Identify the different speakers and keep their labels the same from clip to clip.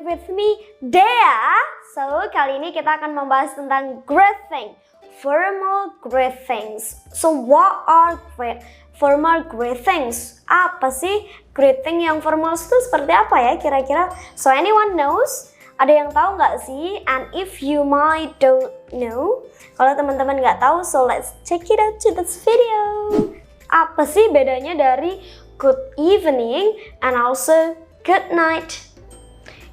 Speaker 1: with me, Dea. So, kali ini kita akan membahas tentang greeting, formal greetings. So, what are formal greetings? Apa sih greeting yang formal itu seperti apa ya kira-kira? So, anyone knows? Ada yang tahu nggak sih? And if you might don't know, kalau teman-teman nggak tahu, so let's check it out to this video. Apa sih bedanya dari good evening and also good night?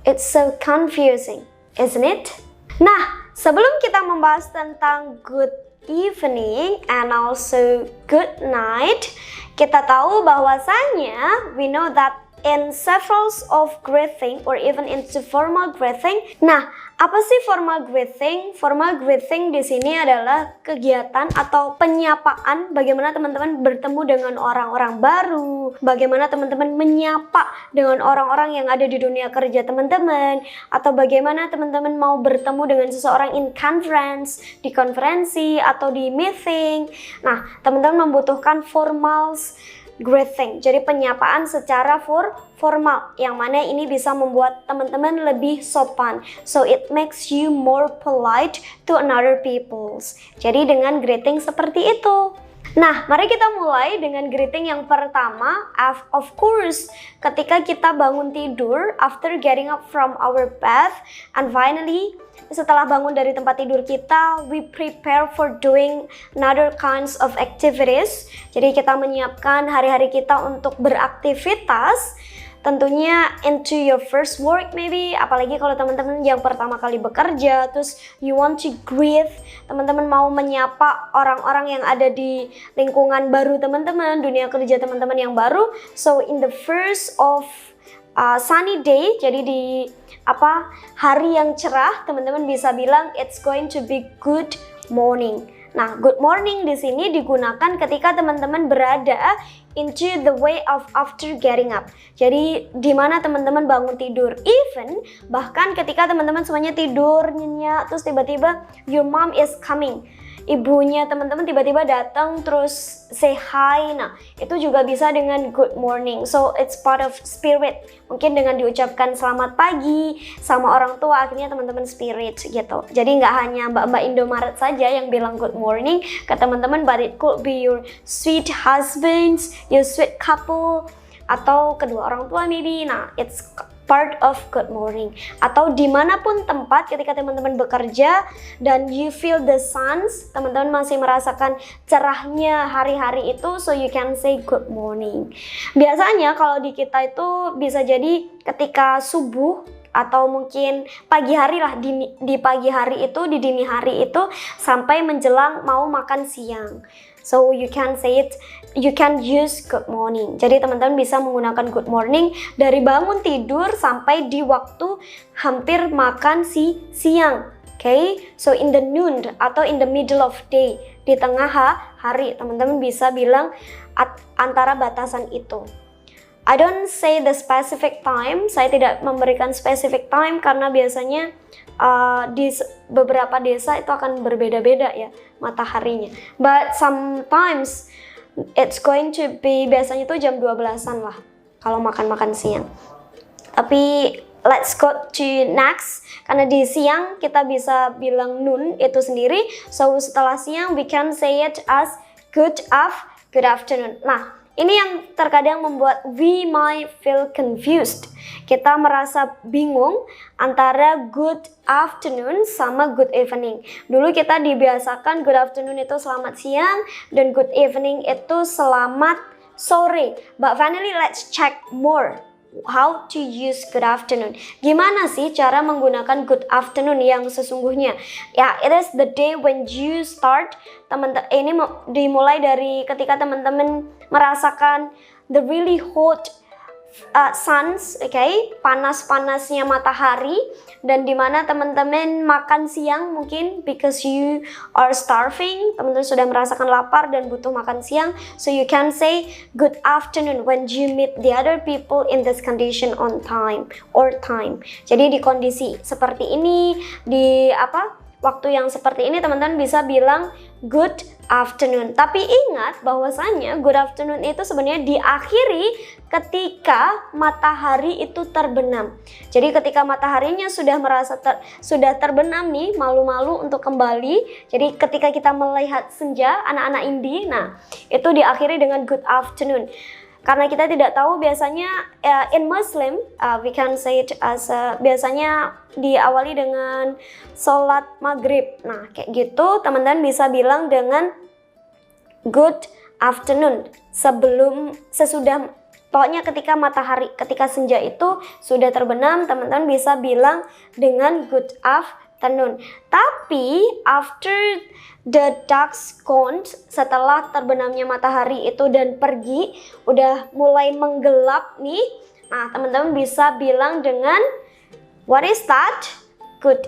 Speaker 1: It's so confusing, isn't it? Nah, sebelum kita membahas tentang good evening and also good night, kita tahu bahwasanya we know that in several of greeting or even into formal greeting. Nah, apa sih formal greeting? Formal greeting di sini adalah kegiatan atau penyapaan bagaimana teman-teman bertemu dengan orang-orang baru, bagaimana teman-teman menyapa dengan orang-orang yang ada di dunia kerja teman-teman, atau bagaimana teman-teman mau bertemu dengan seseorang in conference, di konferensi atau di meeting. Nah, teman-teman membutuhkan formals greeting, jadi penyapaan secara formal, yang mana ini bisa membuat teman-teman lebih sopan. So it makes you more polite to another peoples. Jadi dengan greeting seperti itu. Nah, mari kita mulai dengan greeting yang pertama. Of course, ketika kita bangun tidur, after getting up from our bed, and finally, setelah bangun dari tempat tidur kita, we prepare for doing another kinds of activities. Jadi kita menyiapkan hari-hari kita untuk beraktivitas. Tentunya into your first work maybe, apalagi kalau teman-teman yang pertama kali bekerja, terus you want to greet, teman-teman mau menyapa orang-orang yang ada di lingkungan baru teman-teman, dunia kerja teman-teman yang baru. So in the first of sunny day, jadi di hari yang cerah, teman-teman bisa bilang it's going to be good morning. Nah, good morning di sini digunakan ketika teman-teman berada into the way of after getting up. Jadi di mana teman-teman bangun tidur, even bahkan ketika teman-teman semuanya tidur nyenyak, terus tiba-tiba your mom is coming. Ibunya teman-teman tiba-tiba datang terus say hi. Nah, itu juga bisa dengan good morning. So it's part of spirit. Mungkin dengan diucapkan selamat pagi sama orang tua, akhirnya teman-teman spirit gitu. Jadi nggak hanya mbak-mbak Indomaret saja yang bilang good morning ke teman-teman, but it could be your sweet husbands, your sweet couple, atau kedua orang tua maybe. Nah, it's part of good morning. Atau dimanapun tempat ketika teman-teman bekerja dan you feel the suns, teman-teman masih merasakan cerahnya hari-hari itu, so you can say good morning. Biasanya kalau di kita itu bisa jadi ketika subuh atau mungkin pagi hari lah, di pagi hari itu, di dini hari itu sampai menjelang mau makan siang. So you can say it, you can use good morning. Jadi teman-teman bisa menggunakan good morning dari bangun tidur sampai di waktu hampir makan siang. Okay, so in the noon atau in the middle of day, di tengah hari, teman-teman bisa bilang antara batasan itu. I don't say the specific time, saya tidak memberikan specific time karena biasanya di beberapa desa itu akan berbeda-beda ya mataharinya. But sometimes it's going to be, biasanya itu jam 12-an lah kalau makan-makan siang. Tapi let's go to next, karena di siang kita bisa bilang noon itu sendiri. So setelah siang we can say it as good afternoon. Nah, ini yang terkadang membuat we might feel confused. Kita merasa bingung antara good afternoon sama good evening. Dulu kita dibiasakan good afternoon itu selamat siang dan good evening itu selamat sore. But finally let's check more how to use good afternoon. Gimana sih cara menggunakan good afternoon yang sesungguhnya? Ya, it is the day when you start. Ini dimulai dari ketika teman-teman merasakan the really hot suns, okay, panas-panasnya matahari, dan dimana teman-teman makan siang mungkin because you are starving, teman-teman sudah merasakan lapar dan butuh makan siang, so you can say good afternoon when you meet the other people in this condition on time or time. Jadi di kondisi seperti ini, di waktu yang seperti ini teman-teman bisa bilang good afternoon. Tapi ingat bahwasanya good afternoon itu sebenarnya diakhiri ketika matahari itu terbenam. Jadi ketika mataharinya sudah sudah terbenam nih, malu-malu untuk kembali. Jadi ketika kita melihat senja, anak-anak Indi, nah itu diakhiri dengan good afternoon. Karena kita tidak tahu biasanya in Muslim we can say it as biasanya diawali dengan sholat maghrib. Nah kayak gitu teman-teman bisa bilang dengan good afternoon sesudah, pokoknya ketika senja itu sudah terbenam, teman-teman bisa bilang dengan good afternoon. Tapi after the dusk gone, setelah terbenamnya matahari itu dan pergi, udah mulai menggelap nih. Nah, teman-teman bisa bilang dengan what is that? Good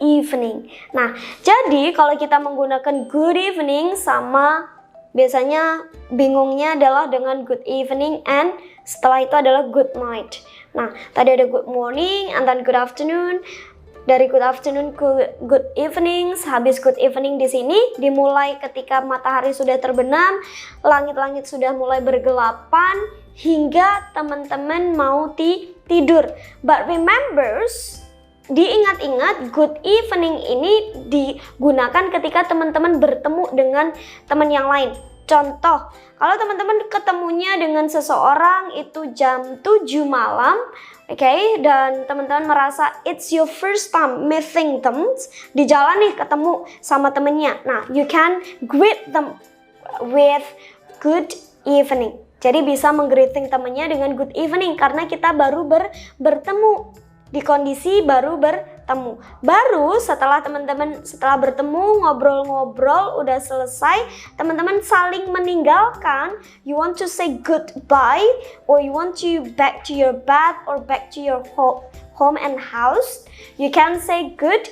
Speaker 1: evening. Nah, jadi kalau kita menggunakan good evening sama biasanya bingungnya adalah dengan good evening and setelah itu adalah good night. Nah, tadi ada good morning and then good afternoon. Dari good afternoon ke good evening, habis good evening di sini dimulai ketika matahari sudah terbenam, langit-langit sudah mulai bergelapan hingga teman-teman mau tidur. But remembers, diingat-ingat good evening ini digunakan ketika teman-teman bertemu dengan teman yang lain. Contoh, kalau teman-teman ketemunya dengan seseorang itu jam 7 malam, oke, dan teman-teman merasa it's your first time meeting them, di jalan nih ketemu sama temennya. Nah, you can greet them with good evening. Jadi bisa meng-greeting temennya dengan good evening karena kita baru bertemu, di kondisi baru bertemu. Baru setelah teman-teman bertemu, ngobrol-ngobrol udah selesai, teman-teman saling meninggalkan, you want to say goodbye or you want to back to your bed or back to your home and house, you can say good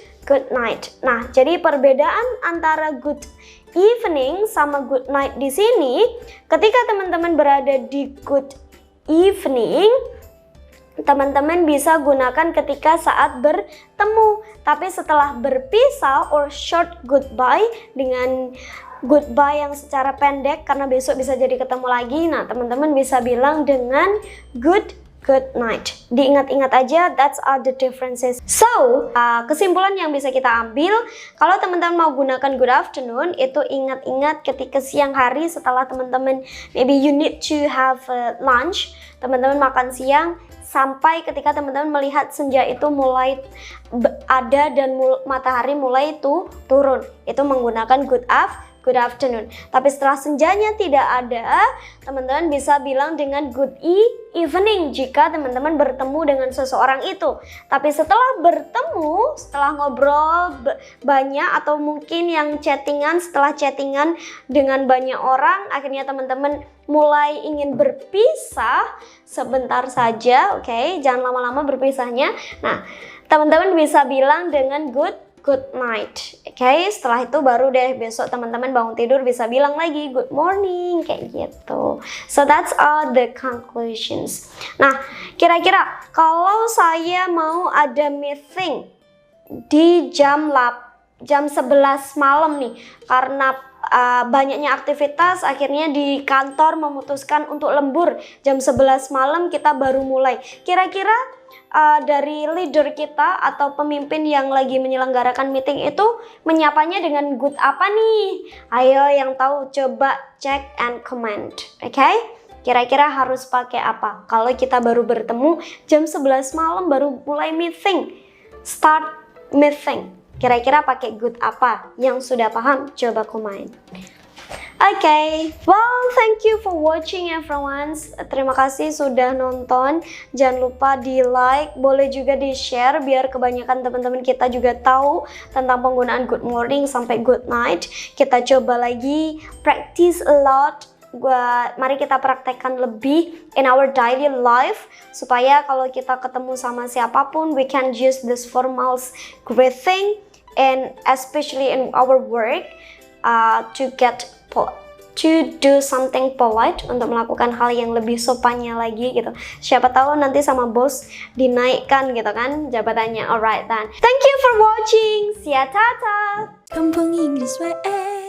Speaker 1: night. Nah, jadi perbedaan antara good evening sama good night di sini, ketika teman-teman berada di good evening, teman-teman bisa gunakan ketika saat bertemu. Tapi setelah berpisah or short goodbye, dengan goodbye yang secara pendek karena besok bisa jadi ketemu lagi, nah teman-teman bisa bilang dengan good night. Diingat-ingat aja, that's are the differences. So, kesimpulan yang bisa kita ambil, kalau teman-teman mau gunakan good afternoon, itu ingat-ingat ketika siang hari setelah teman-teman maybe you need to have lunch, teman-teman makan siang, sampai ketika teman-teman melihat senja itu mulai ada dan matahari mulai turun, itu menggunakan good afternoon. Tapi setelah senjanya tidak ada, teman-teman bisa bilang dengan good evening jika teman-teman bertemu dengan seseorang itu. Tapi setelah bertemu, setelah ngobrol banyak atau mungkin yang setelah chattingan dengan banyak orang, akhirnya teman-teman mulai ingin berpisah sebentar saja, oke? Jangan lama-lama berpisahnya. Nah, teman-teman bisa bilang dengan good night, oke? Setelah itu baru deh besok teman-teman bangun tidur bisa bilang lagi good morning, kayak gitu. So that's all the conclusions. Nah, kira-kira kalau saya mau ada meeting di jam 11 malam nih, karena banyaknya aktivitas, akhirnya di kantor memutuskan untuk lembur jam 11 malam kita baru mulai. Kira-kira dari leader kita atau pemimpin yang lagi menyelenggarakan meeting itu menyapanya dengan good apa nih? Ayo yang tahu coba check and comment, oke? Kira-kira harus pakai apa? Kalau kita baru bertemu jam 11 malam baru mulai meeting, start meeting. Kira-kira pakai good apa? Yang sudah paham, coba komen. Okay, well thank you for watching everyone. Terima kasih sudah nonton. Jangan lupa di like, boleh juga di share biar kebanyakan teman-teman kita juga tahu tentang penggunaan good morning sampai good night. Kita coba lagi, practice a lot. Mari kita praktekkan lebih in our daily life supaya kalau kita ketemu sama siapapun we can use this formal greeting and especially in our work to get to do something polite, untuk melakukan hal yang lebih sopannya lagi gitu. Siapa tahu nanti sama bos dinaikkan gitu kan jabatannya. Alright then. Thank you for watching. See ya, tata. Kampung Inggris WE.